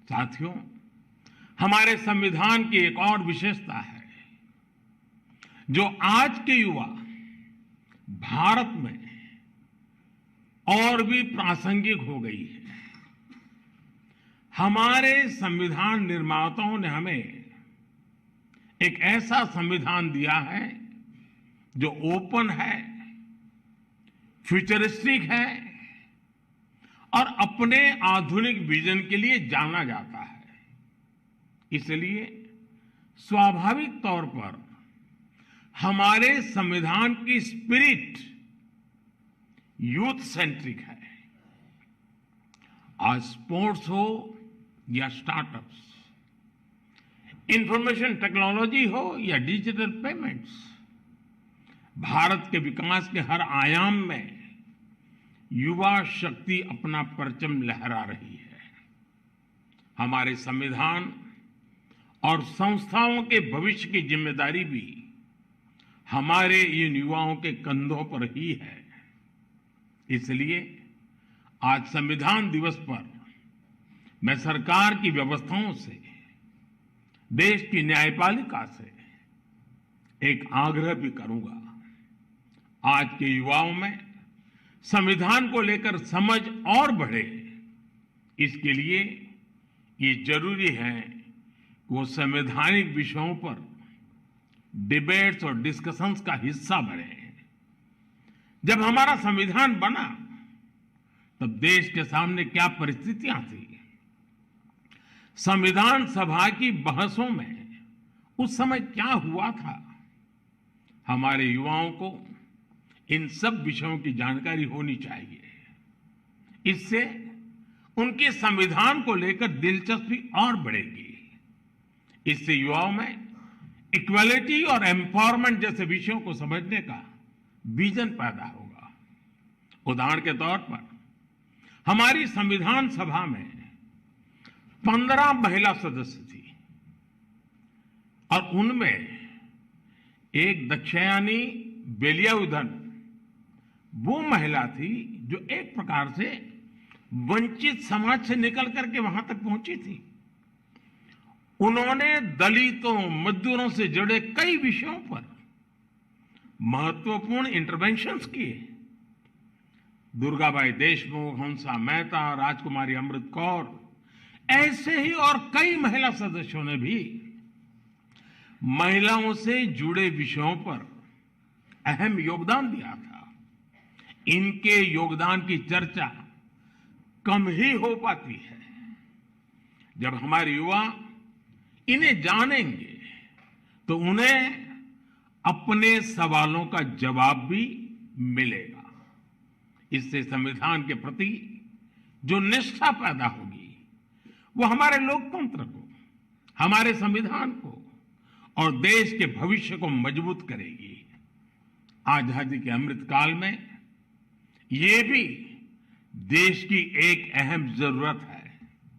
साथियों, हमारे संविधान की एक और विशेषता है जो आज के युवा भारत में और भी प्रासंगिक हो गई है। हमारे संविधान निर्माताओं ने हमें एक ऐसा संविधान दिया है जो ओपन है, फ्यूचरिस्टिक है और अपने आधुनिक विजन के लिए जाना जाता है। इसलिए स्वाभाविक तौर पर हमारे संविधान की स्पिरिट यूथ सेंट्रिक है। आज स्पोर्ट्स हो या स्टार्टअप्स, इंफॉर्मेशन टेक्नोलॉजी हो या डिजिटल पेमेंट्स, भारत के विकास के हर आयाम में युवा शक्ति अपना परचम लहरा रही है। हमारे संविधान और संस्थाओं के भविष्य की जिम्मेदारी भी हमारे इन युवाओं के कंधों पर ही है। इसलिए आज संविधान दिवस पर मैं सरकार की व्यवस्थाओं से, देश की न्यायपालिका से एक आग्रह भी करूंगा। आज के युवाओं में संविधान को लेकर समझ और बढ़े, इसके लिए ये जरूरी है कि वो संवैधानिक विषयों पर डिबेट्स और डिस्कशंस का हिस्सा बने। जब हमारा संविधान बना तब देश के सामने क्या परिस्थितियां थी, संविधान सभा की बहसों में उस समय क्या हुआ था। हमारे युवाओं को इन सब विषयों की जानकारी होनी चाहिए। इससे उनके संविधान को लेकर दिलचस्पी और बढ़ेगी। इससे युवाओं में इक्वालिटी और एम्पावरमेंट जैसे विषयों को समझने का विजन पैदा होगा। उदाहरण के तौर पर हमारी संविधान सभा में 15 महिला सदस्य थी और उनमें एक दक्षयानी बेलियाउधन वो महिला थी जो एक प्रकार से वंचित समाज से निकल करके वहां तक पहुंची थी। उन्होंने दलितों, मजदूरों से जुड़े कई विषयों पर महत्वपूर्ण इंटरवेंशंस किए। दुर्गाबाई देशमुख, हंसा मेहता, राजकुमारी अमृत कौर, ऐसे ही और कई महिला सदस्यों ने भी महिलाओं से जुड़े विषयों पर अहम योगदान दिया था। इनके योगदान की चर्चा कम ही हो पाती है। जब हमारे युवा इन्हें जानेंगे तो उन्हें अपने सवालों का जवाब भी मिलेगा। इससे संविधान के प्रति जो निष्ठा पैदा होगी वो हमारे लोकतंत्र को, हमारे संविधान को और देश के भविष्य को मजबूत करेगी। आजादी के अमृत काल में ये भी देश की एक अहम जरूरत है।